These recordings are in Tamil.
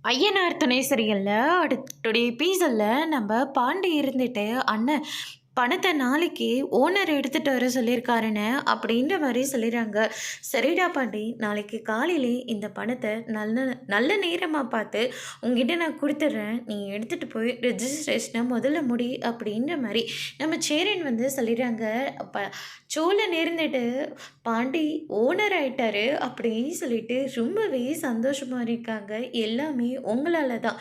ஐயனார் துணை சீரியல்ல அடுத்துடைய எபிசோட்ல நம்ம பாண்டி இருந்துட்டு அண்ணன் பணத்தை நாளைக்கு ஓனர் எடுத்துட்டு வர சொல்லியிருக்காருன்னு அப்படின்ற மாதிரி சொல்லிடுறாங்க. சரிடா பாண்டி, நாளைக்கு காலையிலே இந்த பணத்தை நல்ல நல்ல நேரமாக பார்த்து உங்ககிட்ட நான் கொடுத்துட்றேன், நீ எடுத்துகிட்டு போய் ரெஜிஸ்ட்ரேஷனை முதல்ல முடி அப்படின்ற மாதிரி நம்ம சேரன் வந்து சொல்லிடுறாங்க. அப்போ சோழன் இருந்துட்டு பாண்டி ஓனர் ஆயிட்டாரு அப்படின்னு சொல்லிட்டு ரொம்பவே சந்தோஷமாக இருக்காங்க. எல்லாமே உங்களால் தான்.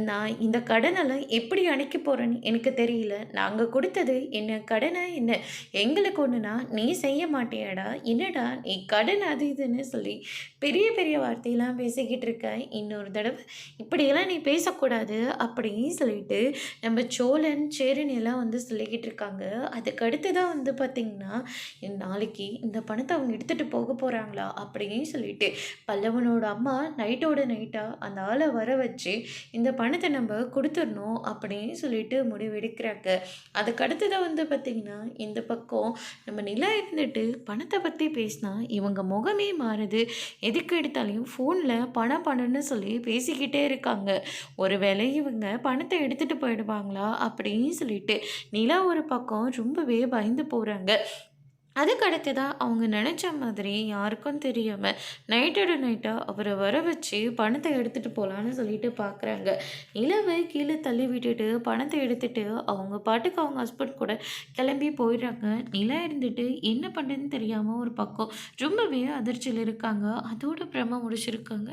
நான் இந்த கடனெல்லாம் எப்படி அடைக்க போகிறேன்னு எனக்கு தெரியல. நாங்கள் கொடுத்தது என்ன கடனா என்ன? எங்களுக்கு ஒன்றுனா நீ செய்ய மாட்டியாடா? என்னடா நீ கடன் அது இதுன்னு சொல்லி பெரிய பெரிய வார்த்தையெல்லாம் பேசிக்கிட்டு இருக்க. இன்னொரு தடவை இப்படியெல்லாம் நீ பேசக்கூடாது அப்படின்னு சொல்லிட்டு நம்ம சோழன் சேரன் எல்லாம் வந்து சொல்லிக்கிட்டு இருக்காங்க. அதுக்கு அடுத்து தான் வந்து பார்த்திங்கன்னா, நாளைக்கு இந்த பணத்தை அவங்க எடுத்துகிட்டு போக போகிறாங்களா அப்படின்னு சொல்லிட்டு பல்லவனோட அம்மா நைட்டோட நைட்டாக அந்த ஆளை வர வச்சு இந்த பணத்தை நம்ம கொடுத்துடணும் அப்படின்னு சொல்லிட்டு முடிவெடுக்கிறாங்க. அதுக்கு அடுத்ததான் வந்து பார்த்திங்கன்னா, இந்த பக்கம் நம்ம நிலா இருந்துட்டு பணத்தை பற்றி பேசினா இவங்க முகமே மாறுது. எதுக்கு எடுத்தாலையும் ஃபோனில் பணம் பணம்னு சொல்லி பேசிக்கிட்டே இருக்காங்க. ஒருவேளை இவங்க பணத்தை எடுத்துகிட்டு போயிடுவாங்களா அப்படின்னு சொல்லிட்டு நிலா ஒரு பக்கம் ரொம்பவே பயந்து போகிறாங்க. அதுக்கு அடுத்ததாக அவங்க நினச்ச மாதிரி யாருக்கும் தெரியாமல் நைட்டோட நைட்டாக அவரை வர வச்சு பணத்தை எடுத்துகிட்டு போகலான்னு சொல்லிட்டு பார்க்குறாங்க. நிலவை கீழே தள்ளி விட்டுட்டு பணத்தை எடுத்துகிட்டு அவங்க பாட்டுக்கு அவங்க ஹஸ்பண்ட் கூட கிளம்பி போயிடுறாங்க. நிலா இருந்துட்டு என்ன பண்ணுறதுன்னு தெரியாமல் ஒரு பக்கம் ரொம்பவே அதிர்ச்சியில் இருக்காங்க. அதோட பிரம முடிச்சிருக்காங்க.